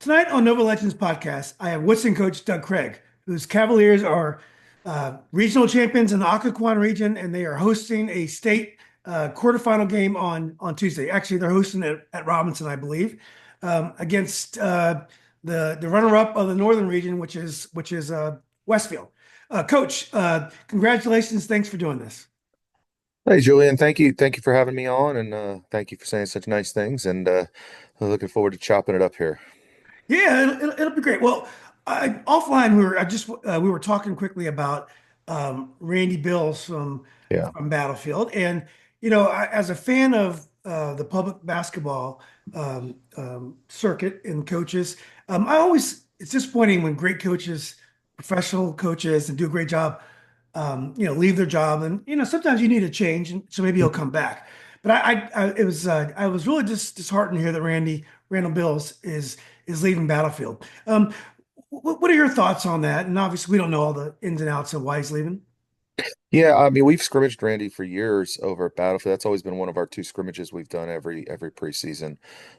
Tonight on Nova Legends podcast, I have Woodson Coach Doug Craig, whose Cavaliers are regional champions in the Occoquan region, and they are hosting a state quarterfinal game on Tuesday. Actually, they're hosting it at Robinson, I believe, against the runner-up of the Northern region, which is Westfield. Coach, congratulations! Thanks for doing this. Hey, Julian, thank you for having me on, and thank you for saying such nice things. And I'm looking forward to chopping it up here. Yeah, it'll be great. Well, offline we were talking quickly about Randy Bills Yeah. from Battlefield, and as a fan of the public basketball circuit and coaches, I always it's disappointing when great coaches, professional coaches, and do a great job, leave their job, and sometimes you need a change, and so maybe he'll come back. But I was really just disheartened to hear that Randall Bills is leaving Battlefield. What are your thoughts on that? And obviously, we don't know all the ins and outs of why he's leaving. Yeah, I mean, we've scrimmaged Randy for years over at Battlefield. That's always been one of our two scrimmages we've done every preseason.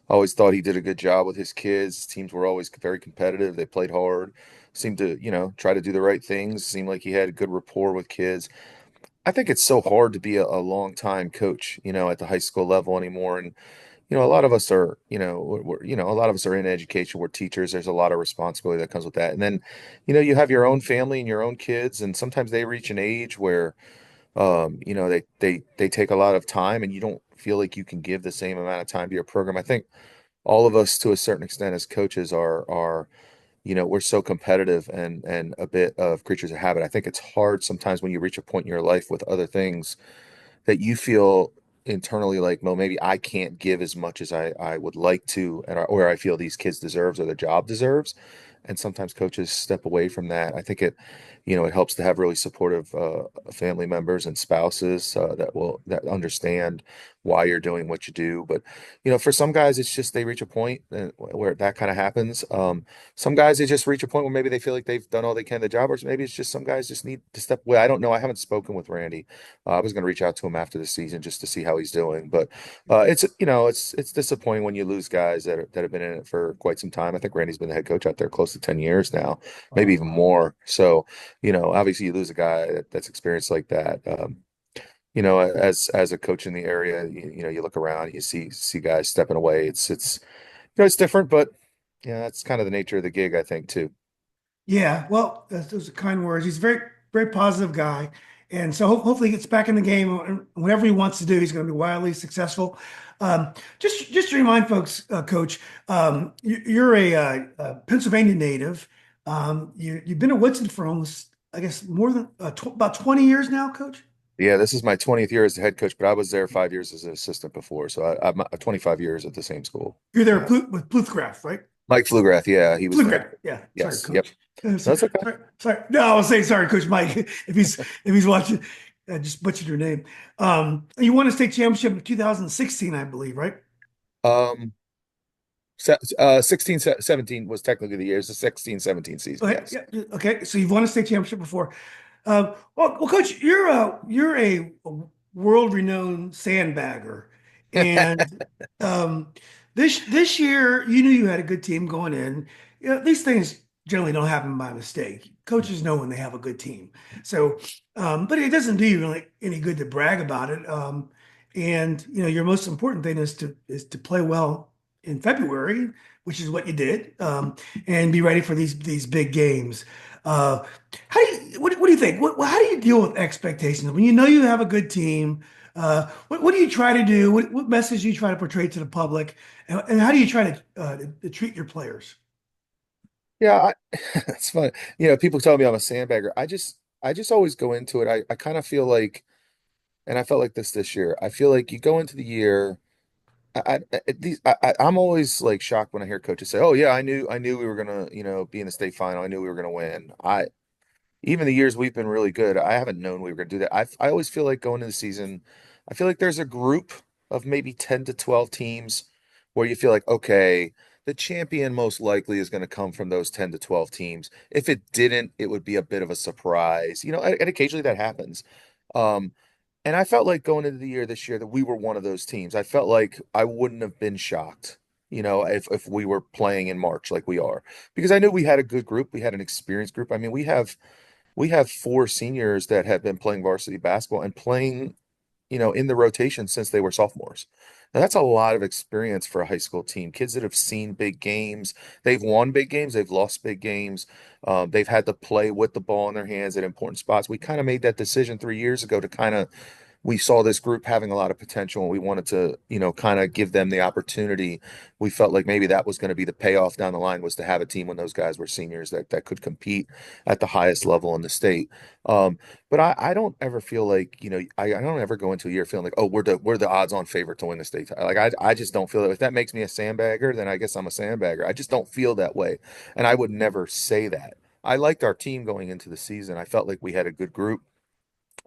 I always thought he did a good job with his kids. Teams were always very competitive. They played hard, seemed to, try to do the right things. Seemed like he had a good rapport with kids. I think it's so hard to be a long time coach, at the high school level anymore. And a lot of us are, a lot of us are in education. We're teachers. There's a lot of responsibility that comes with that. And then, you have your own family and your own kids, and sometimes they reach an age where, they take a lot of time, and you don't feel like you can give the same amount of time to your program. I think all of us, to a certain extent, as coaches, are we're so competitive and a bit of creatures of habit. I think it's hard sometimes when you reach a point in your life with other things that you feel internally like, well, maybe I can't give as much as I would like to, or I feel these kids deserves or the job deserves. And sometimes coaches step away from that. I think it helps to have really supportive family members and spouses that understand why you're doing what you do. But for some guys, it's just they reach a point where that kind of happens. Some guys they just reach a point where maybe they feel like they've done all they can in the job, or maybe it's just some guys just need to step away. I don't know. I haven't spoken with Randy. I was going to reach out to him after the season just to see how he's doing, but it's disappointing when you lose guys that have been in it for quite some time. I think Randy's been the head coach out there close to 10 years now, maybe Wow. even more. So, obviously you lose a guy that's experienced like that. As a coach in the area, you look around, you see guys stepping away. It's different, but yeah, that's kind of the nature of the gig, I think, too. Yeah, well, those are kind words. He's a very, very positive guy. And so hopefully he gets back in the game. And whatever he wants to do, he's going to be wildly successful. Just to remind folks, Coach, you're a Pennsylvania native. You've been at Woodson for almost, I guess, more than tw about 20 years now, Coach. Yeah, this is my 20th year as the head coach, but I was there 5 years as an assistant before. So I'm 25 years at the same school. You're there Yeah. With Pluthcraft, right? Mike Flugrath, yeah, he was there. Bluegrass. Yeah. Sorry, Yes. Yep. coach. No, Sorry, that's okay. sorry, sorry. No, I was saying sorry, Coach Mike. If he's watching, I just butchered your name. You won a state championship in 2016, I believe, right? Um, 16, 17 was technically the years, the 16, 17 season. Okay, Yes. yeah, yeah, okay. So you've won a state championship before. Well, Coach, you're a world-renowned sandbagger, and um, this year you knew you had a good team going in. These things generally don't happen by mistake. Coaches know when they have a good team. So, but it doesn't do you really any good to brag about it. And your most important thing is to play well in February, which is what you did, and be ready for these big games. Uh, what do you think? How do you deal with expectations when you know you have a good team? What do you try to do? What message do you try to portray to the public? And how do you try to treat your players? Yeah, it's fun. People tell me I'm a sandbagger. I just always go into it. I kind of feel like, and I felt like this year. I feel like you go into the year. I'm always like shocked when I hear coaches say, "Oh yeah, I knew we were gonna, be in the state final. I knew we were gonna win." Even the years we've been really good, I haven't known we were gonna do that. I always feel like going into the season, I feel like there's a group of maybe 10 to 12 teams where you feel like, okay, the champion most likely is going to come from those 10 to 12 teams. If it didn't, it would be a bit of a surprise, and occasionally that happens. Um, and I felt like going into the year this year that we were one of those teams. I felt like I wouldn't have been shocked. if we were playing in March like we are, because I knew we had a good group, we had an experienced group. I mean, we have four seniors that have been playing varsity basketball and playing, in the rotation since they were sophomores. Now, that's a lot of experience for a high school team. Kids that have seen big games, they've won big games, they've lost big games, they've had to play with the ball in their hands at important spots. We kind of made that decision 3 years ago to kind of we saw this group having a lot of potential and we wanted to, kind of give them the opportunity. We felt like maybe that was going to be the payoff down the line was to have a team when those guys were seniors that could compete at the highest level in the state. But I don't ever feel like, I don't ever go into a year feeling like, oh, we're the odds-on favorite to win the state. Like I just don't feel that. If that makes me a sandbagger, then I guess I'm a sandbagger. I just don't feel that way. And I would never say that. I liked our team going into the season. I felt like we had a good group.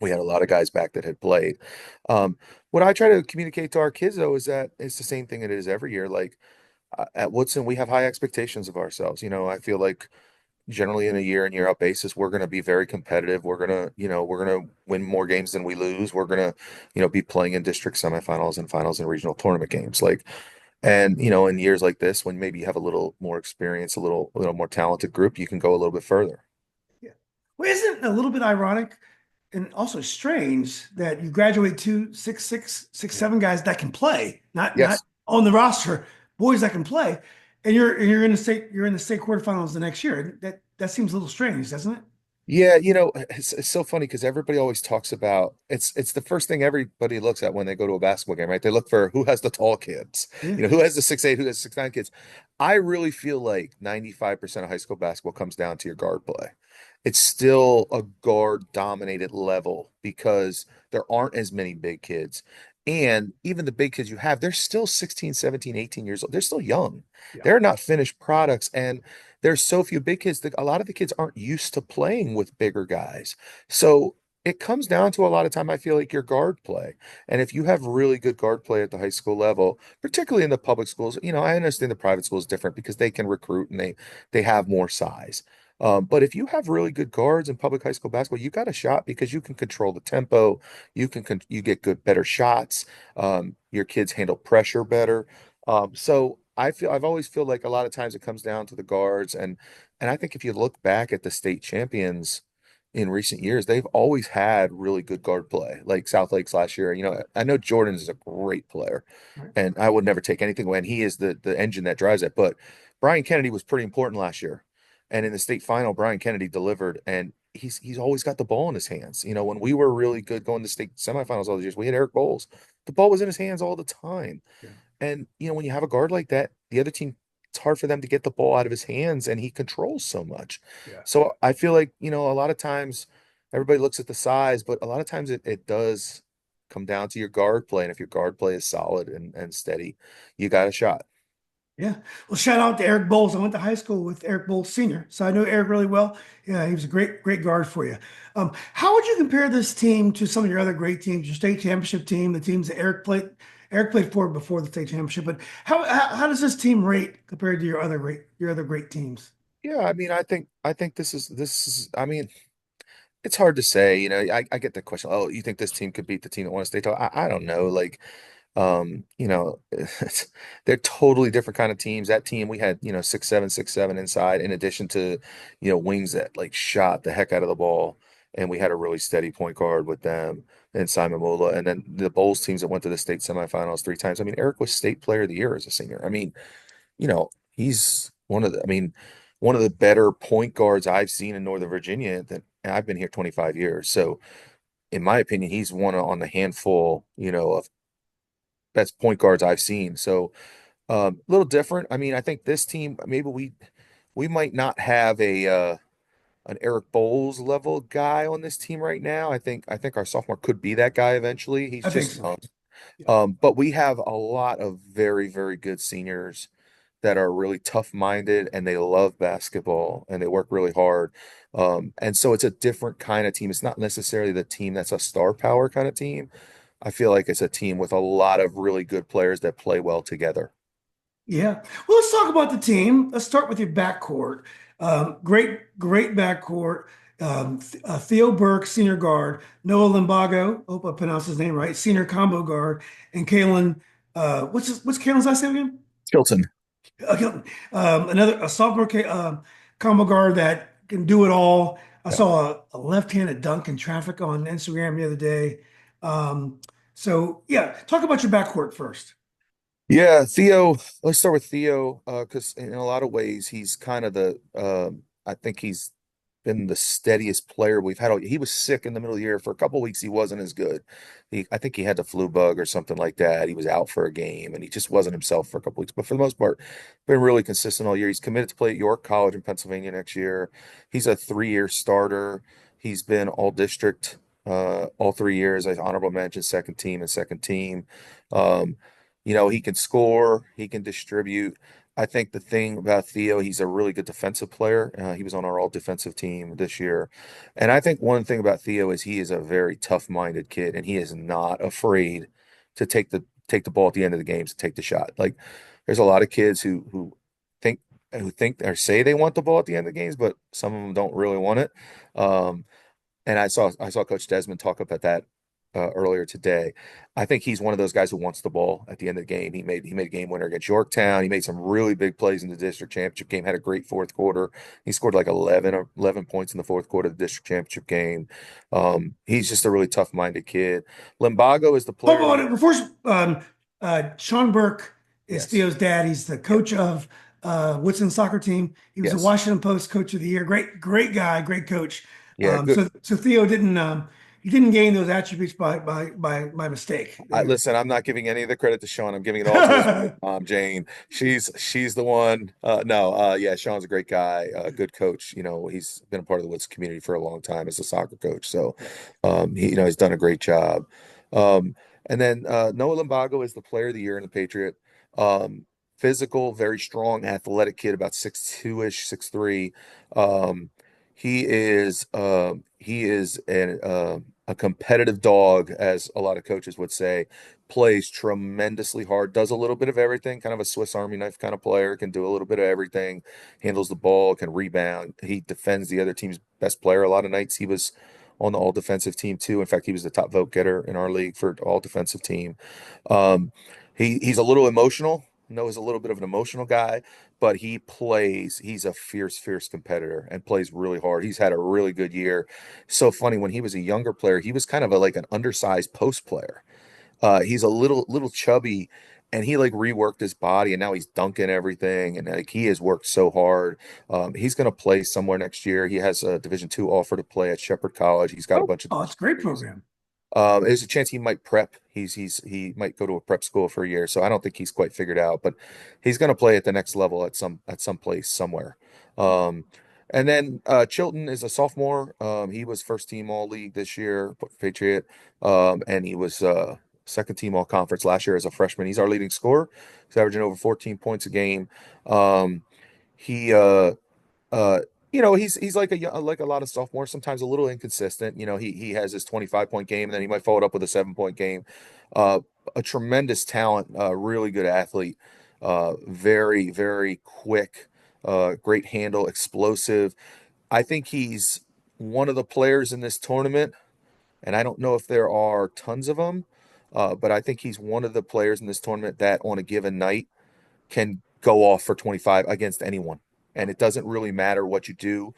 We had a lot of guys back that had played. Um, what I try to communicate to our kids though is that it's the same thing it is every year. Like at Woodson, we have high expectations of ourselves. I feel like generally in a year in year out basis, we're going to be very competitive. We're going to win more games than we lose. We're going to, be playing in district semifinals and finals and regional tournament games. And in years like this, when maybe you have a little more experience, a little more talented group, you can go a little bit further. Yeah. Well, isn't it a little bit ironic and also strange that you graduate two, six, Yeah. seven guys that can play, not Yes. on the roster, boys that can play, and you're in the state quarterfinals the next year. That seems a little strange, doesn't it? Yeah, it's so funny because everybody always talks about it's the first thing everybody looks at when they go to a basketball game, right? They look for who has the tall kids, Yeah, who has the 6'8", who has 6'9" kids. I really feel like 95% of high school basketball comes down to your guard play. It's still a guard dominated level because there aren't as many big kids. And even the big kids you have, they're still 16, 17, 18 years old. They're still young. yeah, They're not finished products. And there's so few big kids that a lot of the kids aren't used to playing with bigger guys. So it comes down to a lot of time, I feel like your guard play. And if you have really good guard play at the high school level, particularly in the public schools, I understand the private schools different because they can recruit and they have more size. But if you have really good guards in public high school basketball, you got a shot because you can control the tempo, you get better shots, your kids handle pressure better. So I've always feel like a lot of times it comes down to the guards and I think if you look back at the state champions in recent years, they've always had really good guard play. Like South Lakes last year, I know Jordan's is a great player right. and I would never take anything away. And he is the engine that drives it. But Brian Kennedy was pretty important last year. And in the state final, Brian Kennedy delivered and he's always got the ball in his hands. When we were really good going to state semifinals all these years, we had Eric Bowles. The ball was in his hands all the time. Yeah, And when you have a guard like that, the other team, it's hard for them to get the ball out of his hands, and he controls so much. yeah, So I feel like, a lot of times everybody looks at the size, but a lot of times it does come down to your guard play. And if your guard play is solid and steady, you got a shot. yeah. Well, shout out to Eric Bowles. I went to high school with Eric Bowles Sr., so I know Eric really well. Yeah, he was a great guard for you. How would you compare this team to some of your other great teams, your state championship team, the teams that Eric played for before the state championship? But how does this team rate compared to your other great teams? Yeah, I mean, I think this is I mean, it's hard to say, I get the question, oh, you think this team could beat the team that won a state title? I don't know. Like they're totally different kind of teams. That team we had, 6'7", 6'7" inside, in addition to, wings that like shot the heck out of the ball. And we had a really steady point guard with them and Simon Mola. And then the Bulls teams that went to the state semifinals 3 times. I mean, Eric was state player of the year as a senior. I mean, he's one of the better point guards I've seen in Northern Virginia that and I've been here 25 years. So in my opinion, he's one on the handful, of best point guards I've seen. So a little different. I mean, I think this team maybe we might not have a an Eric Bowles level guy on this team right now. I think our sophomore could be that guy eventually. He's I think just so. young. Yeah. But we have a lot of very, very good seniors that are really tough-minded and they love basketball and they work really hard. And so it's a different kind of team. It's not necessarily the team that's a star power kind of team. I feel like it's a team with a lot of really good players that play well together. Yeah. Well, let's talk about the team. Let's start with your backcourt. Great backcourt. Theo Burke, senior guard. Noah Limbago, hope I pronounced his name right, senior combo guard. And Kalen, what's Kalen's last name again? Chilton. Okay, another a sophomore combo guard that can do it all. I Yeah. saw a left-handed dunk in traffic on Instagram the other day. So yeah, talk about your backcourt first. Yeah, Theo, let's start with Theo, because in a lot of ways he's kind of I think he's been the steadiest player we've had. He was sick in the middle of the year. For a couple of weeks, he wasn't as good. I think he had the flu bug or something like that. He was out for a game and he just wasn't himself for a couple of weeks. But for the most part, been really consistent all year. He's committed to play at York College in Pennsylvania next year. He's a 3-year starter. He's been all district all 3 years. I honorable mention second team and second team. Um, he can score, he can distribute. I think the thing about Theo, he's a really good defensive player. He was on our all defensive team this year. And I think one thing about Theo is he is a very tough-minded kid and he is not afraid to take the ball at the end of the games to take the shot. Like there's a lot of kids think who think or say they want the ball at the end of the games, but some of them don't really want it. Um, and I saw Coach Desmond talk about that earlier today. I think he's one of those guys who wants the ball at the end of the game. He made a game winner against Yorktown. He made some really big plays in the district championship game. Had a great fourth quarter. He scored like 11 points in the fourth quarter of the district championship game. He's just a really tough-minded kid. Limbago is the player Hold of the on, year. before Sean Burke is Yes. Theo's dad. He's the Yep. coach of Woodson soccer team. He was a Yes. Washington Post coach of the year. Great guy, great coach. Yeah. Good. So Theo didn't he didn't gain those attributes by mistake there. Listen, I'm not giving any of the credit to Sean. I'm giving it all to his mom, Jane. She's the one. No, yeah, Sean's a great guy, good coach. He's been a part of the Woods community for a long time as a soccer coach. So, Yeah. he's done a great job. And then Noah Limbago is the player of the year in the Patriot. Um, Physical, very strong, athletic kid, about 6'2" ish, 6'3". Um, he is a competitive dog, as a lot of coaches would say. Plays tremendously hard, does a little bit of everything, kind of a Swiss Army knife kind of player, can do a little bit of everything, handles the ball, can rebound. He defends the other team's best player a lot of nights. He was on the all defensive team too. In fact, he was the top vote getter in our league for all defensive team. Um, he's a little emotional. Noah's a little bit of an emotional guy, but he's a fierce competitor and plays really hard. He's had a really good year. So funny, when he was a younger player, he was kind of like an undersized post player. He's a little chubby, and he like reworked his body, and now he's dunking everything, and like he has worked so hard. He's going to play somewhere next year. He has a Division II offer to play at Shepherd College. He's got a Oh, bunch of oh, it's a great degrees. program. There's a chance he might prep. He might go to a prep school for a year, so I don't think he's quite figured out, but he's going to play at the next level at some place somewhere. Um, and then Chilton is a sophomore. He was first team all league this year, Patriot, and he was second team all conference last year as a freshman. He's our leading scorer. He's averaging over 14 points a game. He uh, he's like like a lot of sophomores, sometimes a little inconsistent. He has his 25-point game, and then he might follow it up with a 7-point game. A tremendous talent, really good athlete, very quick, great handle, explosive. I think he's one of the players in this tournament, and I don't know if there are tons of them, but I think he's one of the players in this tournament that on a given night can go off for 25 against anyone. And it doesn't really matter what you do.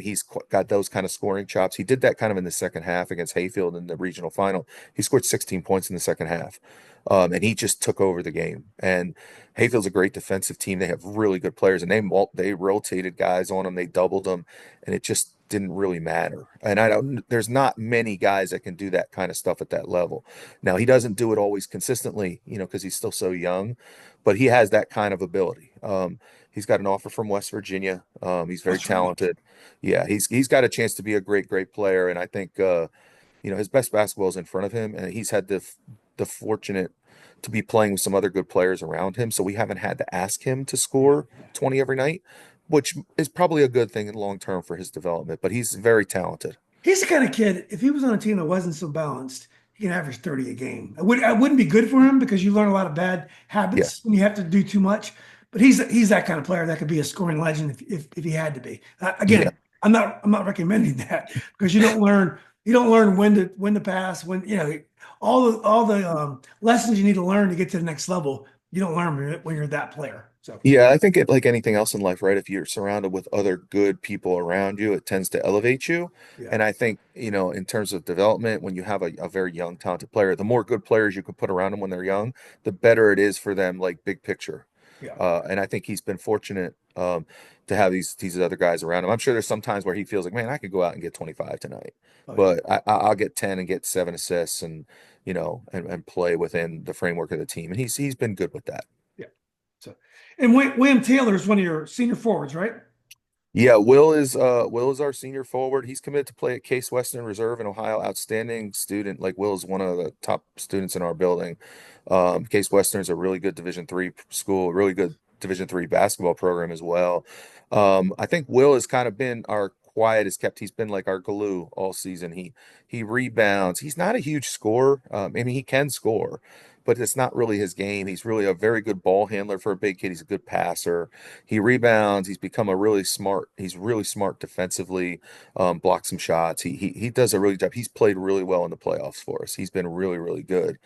He's got those kind of scoring chops. He did that kind of in the second half against Hayfield in the regional final. He scored 16 points in the second half. And he just took over the game. And Hayfield's a great defensive team. They have really good players, and they rotated guys on them. They doubled them, and it just didn't really matter. And there's not many guys that can do that kind of stuff at that level. Now, he doesn't do it always consistently, because he's still so young, but he has that kind of ability. He's got an offer from West Virginia. He's very That's right. talented. Yeah, he's got a chance to be a great player, and I think his best basketball is in front of him, and he's had the fortunate to be playing with some other good players around him, so we haven't had to ask him to Yeah, score yeah. 20 every night, which is probably a good thing in long term for his development. But he's very talented. He's the kind of kid, if he was on a team that wasn't so balanced, he can average 30 a game. I wouldn't be good for him because you learn a lot of bad Yeah, habits when you have to do too much. But he's that kind of player that could be a scoring legend if he had to be. yeah, Again, I'm not recommending that because you don't learn when to pass, when all the lessons you need to learn to get to the next level. You don't learn when you're that player. So Yeah, I think it like anything else in life, right? If you're surrounded with other good people around you, it tends to elevate you. yeah, And I think, in terms of development, when you have a very young, talented player, the more good players you can put around them when they're young, the better it is for them, like big picture. yeah, And I think he's been fortunate to have these other guys around him. I'm sure there's some times where he feels like, man, I could go out and get 25 tonight, oh yeah, but I'll get 10 and get 7 assists and and play within the framework of the team. And he's been good with that. yeah. So, and William Taylor is one of your senior forwards, right? Yeah, Will is our senior forward. He's committed to play at Case Western Reserve in Ohio. Outstanding student. Like Will is one of the top students in our building. Case Western is a really good Division III school, really good Division III basketball program as well. I think Will has kind of been our quietest kept. He's been like our glue all season. He rebounds. He's not a huge scorer. I mean, he can score, but it's not really his game. He's really a very good ball handler for a big kid. He's a good passer. He rebounds. He's really smart defensively. Blocks some shots. He does a really job. He's played really well in the playoffs for us. He's been really really good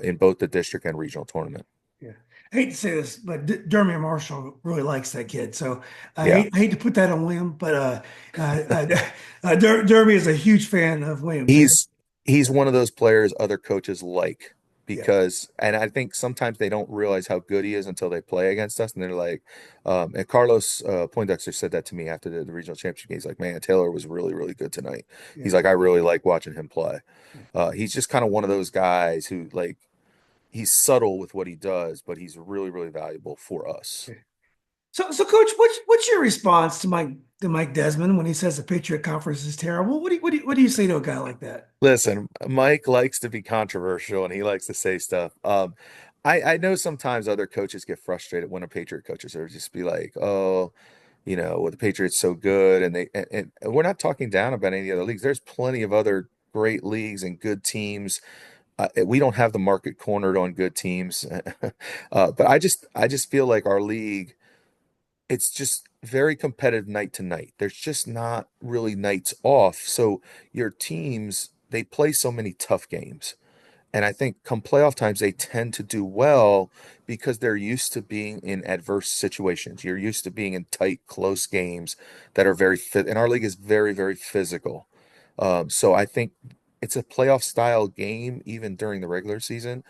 in both the district and regional tournament. Yeah. I hate to say this, but Dermy Marshall really likes that kid. So Yeah. I hate to put that on William, but Dermy is a huge fan of William too. He's Yeah, one of those players other coaches like yeah, because and I think sometimes they don't realize how good he is until they play against us and they're like and Carlos Poindexter said that to me after the regional championship game. He's like, man, Taylor was really really good tonight. He's yeah, like, I really like watching him play. yeah, He's just kind of one of those guys who like he's subtle with what he does, but he's really really valuable for us. yeah. So, Coach, what's your response to Mike Desmond when he says the Patriot Conference is terrible? What do you say to a guy like that? Listen, Mike likes to be controversial and he likes to say stuff. I know sometimes other coaches get frustrated when a Patriot coaches are just be like, oh, well, the Patriots so good, and and we're not talking down about any other leagues. There's plenty of other great leagues and good teams. We don't have the market cornered on good teams, but I just feel like our league it's just very competitive night to night. There's just not really nights off. So your teams, they play so many tough games. And I think come playoff times, they tend to do well because they're used to being in adverse situations. You're used to being in tight, close games that are very fit. And our league is very, very physical. So I think it's a playoff style game even during the regular season.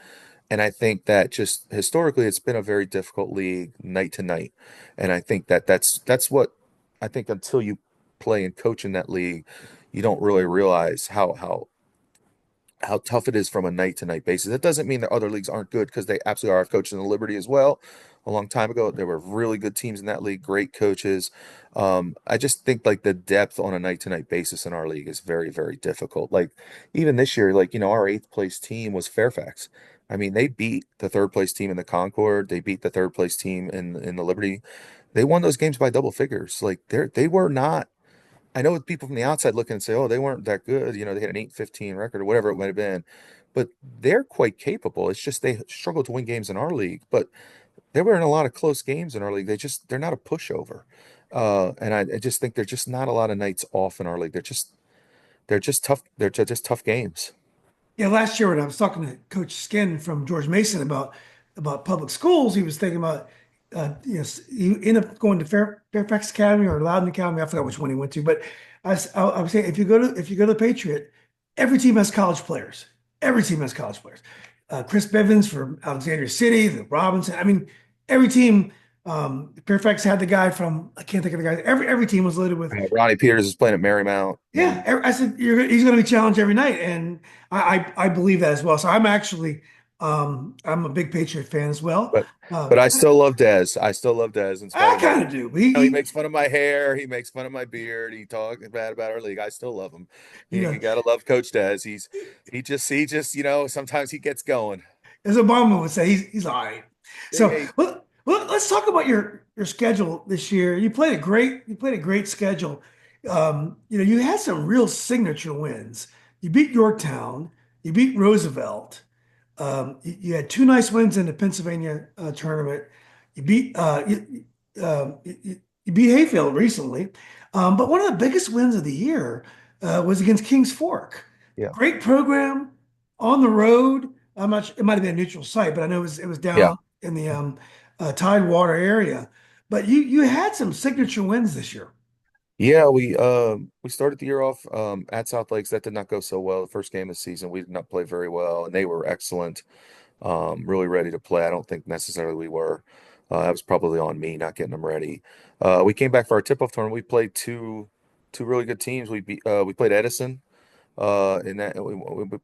And I think that just historically, it's been a very difficult league night to night. And I think that that's what I think until you play and coach in that league, you don't really realize how tough it is from a night to night basis. That doesn't mean that other leagues aren't good because they absolutely are. I've coached in the Liberty as well a long time ago. There were really good teams in that league, great coaches. I just think like the depth on a night to night basis in our league is very, very difficult. Like even this year, like, our eighth place team was Fairfax. I mean, they beat the third place team in the Concord. They beat the third place team in the Liberty. They won those games by double figures. Like they were not I know people from the outside look and say, oh, they weren't that good. They had an 8-15 record or whatever it might have been. But they're quite capable. It's just they struggle to win games in our league. But they were in a lot of close games in our league. They're not a pushover. And I just think there's just not a lot of nights off in our league. They're just tough. They're just tough games. Yeah, last year when I was talking to Coach Skin from George Mason about public schools, he was thinking about he ended up going to Fairfax Academy or Loudon Academy. I forgot which one he went to, but I was saying if you go to the Patriot, every team has college players. Every team has college players. Chris Bivens from Alexandria City, the Robinson. I mean, every team. Fairfax had the guy from I can't think of the guy. Every team was loaded with Ronnie Peters is playing at Marymount. yeah, I said he's going to be challenged every night, and I believe that as well. So I'm actually I'm a big Patriot fan as well. But Uh, but I still love Dez. I still love Dez in spite I of all. kind of do. But he, He he makes fun of my hair. He makes fun of my beard. He talks bad about our league. I still love him. you You know, gotta love Coach Dez. He just sometimes he gets going. as Obama would say, he's all right. So Hey, let's talk about your schedule this year. You played a great schedule. You had some real signature wins. You beat Yorktown. You beat Roosevelt. You had two nice wins in the Pennsylvania tournament. You beat you beat Hayfield recently, but one of the biggest wins of the year was against Kings Fork. yeah, Great program on the road. I'm not. It might have been a neutral site, but I know it was yeah. down. in the Tidewater area. But you had some signature wins this year. Yeah, we started the year off at South Lakes. That did not go so well. The first game of the season, we did not play very well, and they were excellent, really ready to play. I don't think necessarily we were. That was probably on me not getting them ready. We came back for our tip-off tournament. We played two really good teams. We played Edison. In that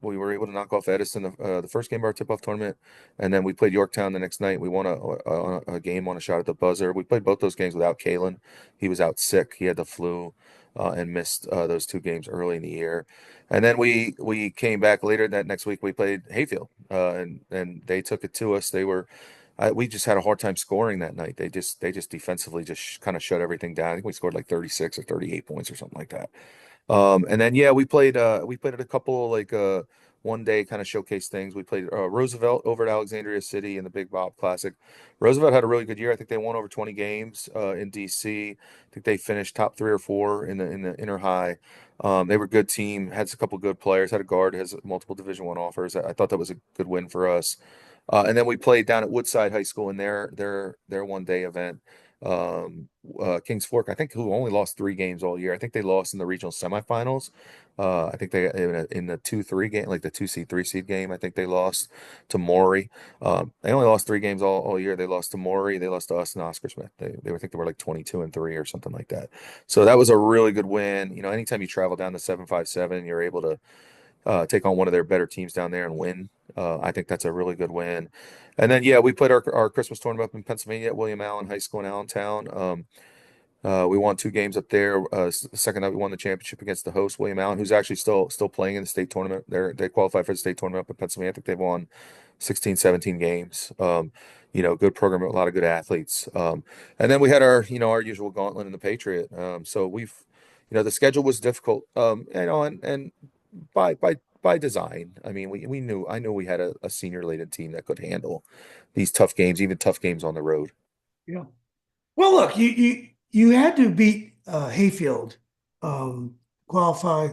we were able to knock off Edison the first game of our tip-off tournament, and then we played Yorktown the next night. We won a game on a shot at the buzzer. We played both those games without Kalen. He was out sick. He had the flu, and missed those two games early in the year. And then we came back later that next week. We played Hayfield, and they took it to us. We just had a hard time scoring that night. They just defensively just kind of shut everything down. I think we scored like 36 or 38 points or something like that. And then yeah, we played at a couple like 1 day kind of showcase things. We played Roosevelt over at Alexandria City in the Big Bob Classic. Roosevelt had a really good year. I think they won over 20 games in DC. I think they finished top three or four in the inner high. They were a good team, had a couple good players, had a guard, has multiple Division One offers. I thought that was a good win for us. And then we played down at Woodside High School in their 1 day event. Kings Fork, I think, who only lost 3 games all year. I think they lost in the regional semifinals. I think they in the 2-3 game, like the 2 seed, 3 seed game. I think they lost to Maury. They only lost 3 games all year. They lost to Maury. They lost to us and Oscar Smith. They were, I think they were like 22-3 or something like that. So that was a really good win. You know, anytime you travel down to 757, you're able to take on one of their better teams down there and win. I think that's a really good win. And then, yeah, we played our Christmas tournament up in Pennsylvania at William Allen High School in Allentown. We won 2 games up there. The second night we won the championship against the host William Allen, who's actually still playing in the state tournament. They qualified for the state tournament up in Pennsylvania. I think they've won 16, 17 games. Good program, a lot of good athletes. And then we had our usual gauntlet in the Patriot. So the schedule was difficult. And by design. I mean, I knew we had a senior laden team that could handle these tough games, even tough games on the road. Yeah. Well, look, you had to beat Hayfield, qualify.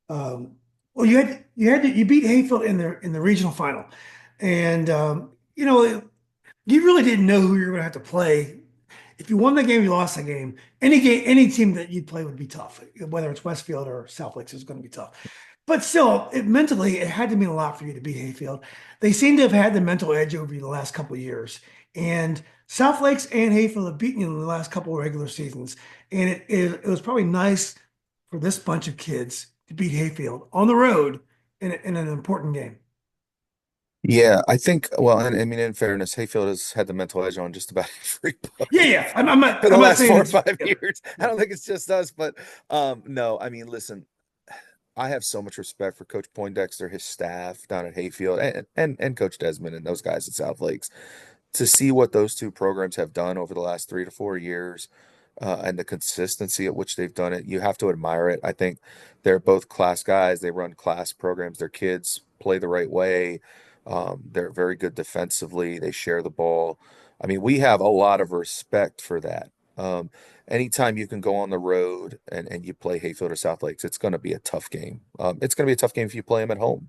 Well, you beat Hayfield in the regional final, and you really didn't know who you were going to have to play. If you won the game, you lost the game. Any team that you play would be tough. Whether it's Westfield or South Lakes is going to be tough. But still, mentally, it had to mean a lot for you to beat Hayfield. They seem to have had the mental edge over you the last couple of years. And South Lakes and Hayfield have beaten you in the last couple of regular seasons. And it was probably nice for this bunch of kids to beat Hayfield on the road in an important game. Yeah, I think, well, and I mean, in fairness, Hayfield has had the mental edge on just about Yeah, everybody yeah. I'm not for the I'm not last saying four or it's five yeah, years. I yeah, don't think it's just us, but no, I mean, listen, I have so much respect for Coach Poindexter, his staff down at Hayfield, and Coach Desmond and those guys at South Lakes. To see what those two programs have done over the last 3 to 4 years, and the consistency at which they've done it, you have to admire it. I think they're both class guys. They run class programs. Their kids play the right way. They're very good defensively. They share the ball. I mean, we have a lot of respect for that. Um, Anytime you can go on the road and you play Hayfield or South Lakes, it's going to be a tough game. It's going to be a tough game if you play them at home.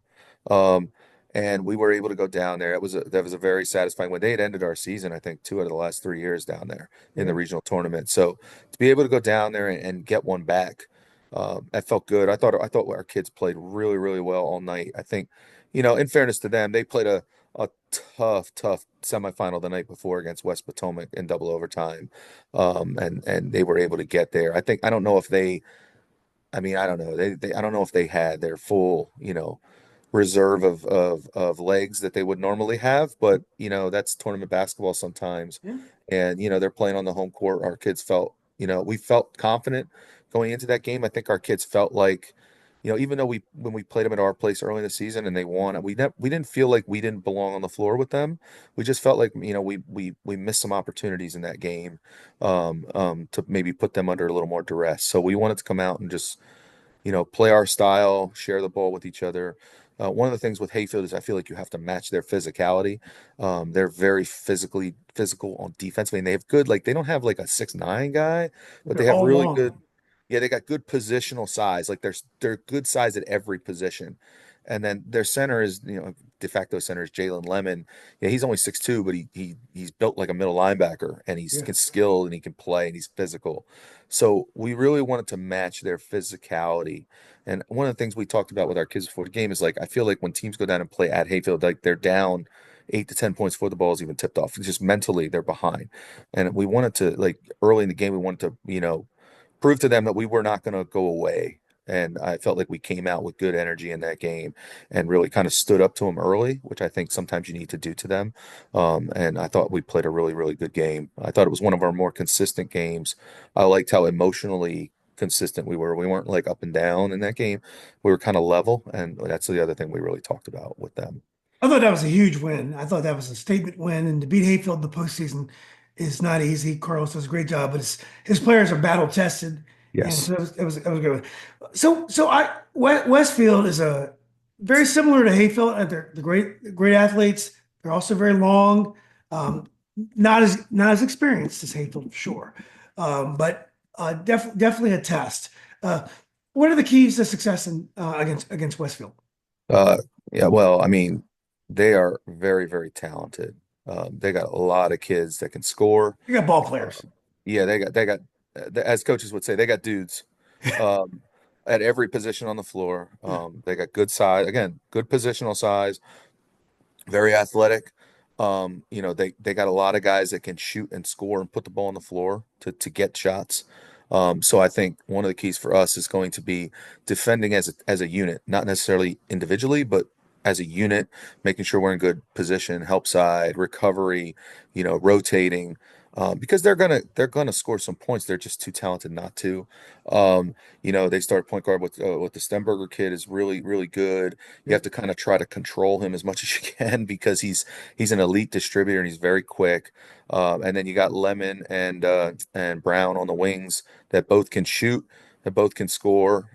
Um, and we were able to go down there. That was a very satisfying win. They had ended our season, I think, 2 out of the last 3 years down there in the yeah. regional tournament. So to be able to go down there and get one back, that felt good. I thought our kids played really, really well all night. I think, in fairness to them, they played a tough semifinal the night before against West Potomac in double overtime, and they were able to get there. I don't know if they. I mean, I don't know. I don't know if they had their full, reserve of legs that they would normally have, but that's tournament basketball sometimes. Yeah. And they're playing on the home court. Our kids felt, we felt confident going into that game. I think our kids felt like, even though when we played them at our place early in the season and they won, we didn't feel like we didn't belong on the floor with them. We just felt like, we missed some opportunities in that game, to maybe put them under a little more duress. So we wanted to come out and just play our style, share the ball with each other. One of the things with Hayfield is I feel like you have to match their physicality. They're very physical on defensively, and they have good, like they don't have like a 6'9" guy, but they They're have all really long. good. Yeah, they got good positional size. Like they're good size at every position, and then their center is de facto center is Jalen Lemon. Yeah, he's only 6'2", but he's built like a middle linebacker, and he's Yeah. skilled and he can play and he's physical. So we really wanted to match their physicality. And one of the things we talked about with our kids before the game is like I feel like when teams go down and play at Hayfield, like they're down 8 to 10 points before the ball is even tipped off. It's just mentally they're behind. And we wanted to like early in the game, we wanted to, prove to them that we were not going to go away. And I felt like we came out with good energy in that game and really kind of stood up to them early, which I think sometimes you need to do to them. And I thought we played a really, really good game. I thought it was one of our more consistent games. I liked how emotionally consistent we were. We weren't like up and down in that game. We were kind of level. And that's the other thing we really talked about with them. I thought that was a huge win. I thought that was a statement win, and to beat Hayfield in the postseason is not easy. Carlos does a great job, but his players are battle tested, and Yes. so it was a good one. Westfield is a very similar to Hayfield. They're great athletes. They're also very long, um, not as experienced as Hayfield, for sure, but definitely a test. Uh, what are the keys to success against Westfield? Uh, yeah, well, I mean, they are very, very talented. They got a lot of kids that can score. You got ball Uh, players. yeah, they got, as coaches would say, they got dudes um, at every position on the floor. Yeah. They got good size, again, good positional size, very athletic. They got a lot of guys that can shoot and score and put the ball on the floor to get shots. So I think one of the keys for us is going to be defending as a unit, not necessarily individually, but as a unit, making sure we're in good position, help side, recovery, rotating. Because they're gonna score some points. They're just too talented not to. They start point guard with the Stenberger kid is really, really good. You Yeah. have to kind of try to control him as much as you can because he's an elite distributor and he's very quick. And then you got Lemon and Brown on the wings that both can shoot, that both can score.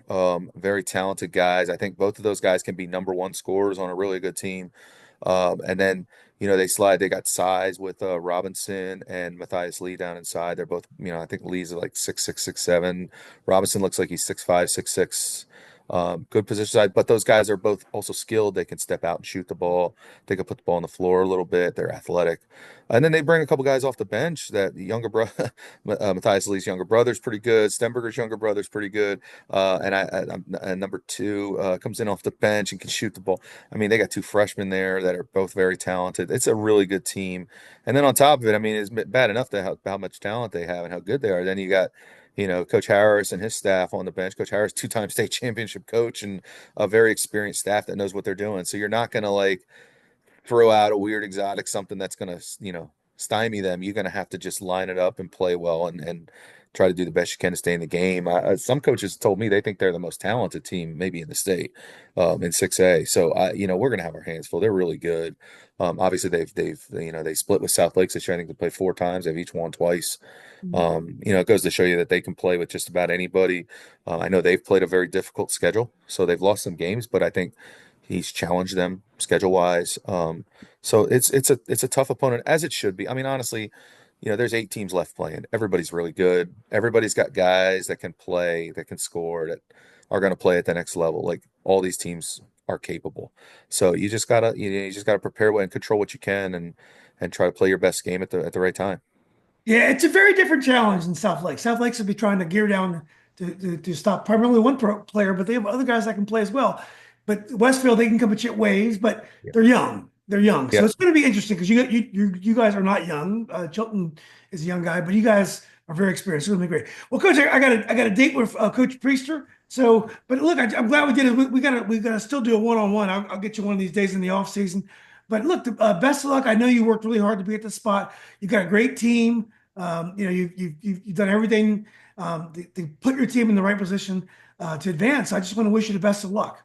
Very talented guys. I think both of those guys can be number one scorers on a really good team. And then they got size with Robinson and Matthias Lee down inside. They're both, I think Lee's like 6'6", 6'7". Robinson looks like he's 6'5", 6'6". Good position side, but those guys are both also skilled. They can step out and shoot the ball. They can put the ball on the floor a little bit. They're athletic. And then they bring a couple guys off the bench that the younger brother, Matthias Lee's younger brother's pretty good. Stenberger's younger brother's pretty good. And number two comes in off the bench and can shoot the ball. I mean, they got two freshmen there that are both very talented. It's a really good team. And then on top of it, I mean, it's bad enough to how much talent they have and how good they are. Then you got Coach Harris and his staff on the bench. Coach Harris, two-time state championship coach, and a very experienced staff that knows what they're doing. So you're not going to like throw out a weird exotic something that's going to, stymie them. You're going to have to just line it up and play well and try to do the best you can to stay in the game. Some coaches told me they think they're the most talented team maybe in the state in 6A. So we're going to have our hands full. They're really good. Obviously they split with South Lakes this year. I think they played 4 times. They've each won twice. It goes to show you that they can play with just about anybody. I know they've played a very difficult schedule, so they've lost some games, but I think he's challenged them schedule wise. So it's a tough opponent as it should be. I mean, honestly, there's 8 teams left playing. Everybody's really good. Everybody's got guys that can play, that can score, that are going to play at the next level. Like all these teams are capable. So you just gotta prepare and control what you can and try to play your best game at the right time. Yeah, it's a very different challenge than South Lake. South Lakes will be trying to gear down to stop primarily one player, but they have other guys that can play as well. But Westfield, they can come at you at waves, but Yeah. they're young. They're young, so Yeah. it's going to be interesting because you guys are not young. Chilton is a young guy, but you guys are very experienced. It's going to be great. Well, Coach, I got a date with Coach Priester. So, but look, I'm glad we did it. We gotta still do a one-on-one. I'll get you one of these days in the off season. But look, best of luck. I know you worked really hard to be at this spot. You've got a great team. You've done everything to put your team in the right position to advance. I just want to wish you the best of luck.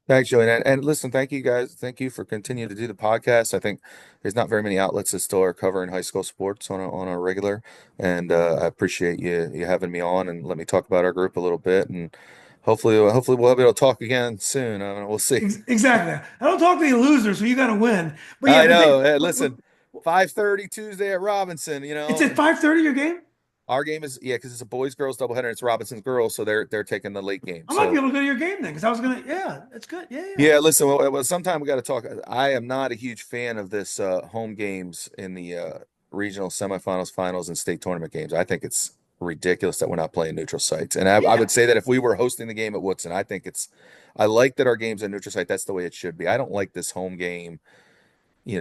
Thanks, Joey. And listen, thank you guys. Thank you for continuing to do the podcast. I think there's not very many outlets that still are covering high school sports on a regular. And I appreciate you having me on and let me talk about our group a little bit. And hopefully we'll be able to talk again soon. I don't know, we'll see. Exactly. I don't talk to any losers, so you got to win. I But know. Hey, listen, 5:30 Tuesday at Robinson, it's at 5:30 your game. Our game is yeah, because it's a boys girls doubleheader. It's Robinson's girls, so they're taking the late game. I might be So able to go to your game then because I was gonna. Yeah, that's good. Yeah, yeah, yeah, listen. Sometime we got to talk. I am not a huge fan of this home games in the regional semifinals, finals, and state tournament games. I think it's ridiculous that we're not playing neutral sites. And I yeah. would say that if we were hosting the game at Woodson, I think it's. I like that our games are neutral site. That's the way it should be. I don't like this home game.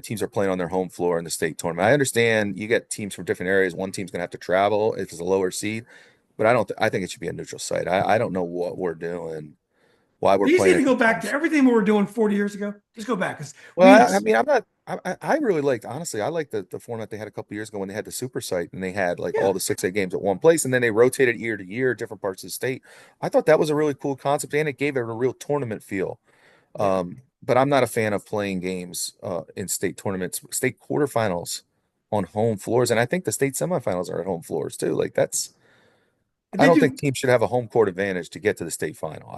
Teams are playing on their home floor in the state tournament. I understand you get teams from different areas. One team's going to have to travel if it's a lower seed, but I don't. I think it should be a neutral site. I don't know what we're doing, why we're They just need playing to at go these back to homes. everything we were doing 40 years ago. Just go back because Well, we had. I mean, I'm not. I really liked, honestly. I liked the format they had a couple years ago when they had the super site and they had like Yeah, all the 6A games at one place, and then they rotated year to year, different parts of the state. I thought that was a really cool concept, and it gave it a real tournament feel. yeah. But I'm not a fan of playing games in state tournaments, state quarterfinals on home floors, and I think the state semifinals are at home floors too. Like that's. And I they don't think do. teams should have a home court advantage to get to the state final.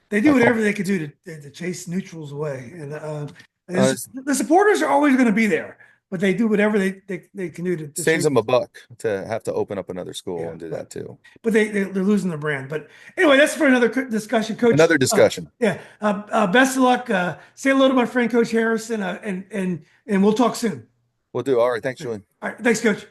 They I do call whatever they could do to chase neutrals away, and uh, the supporters are always going to be there, but they do whatever they can do to saves chase. them a buck to have to open up another school Yeah, and do that but too. they're losing their brand. But anyway, that's for another discussion, Coach. Another discussion. Yeah, best of luck. Say hello to my friend Coach Harrison, and we'll talk soon. We'll do. All right. Thanks, All Julian. right, thanks, Coach.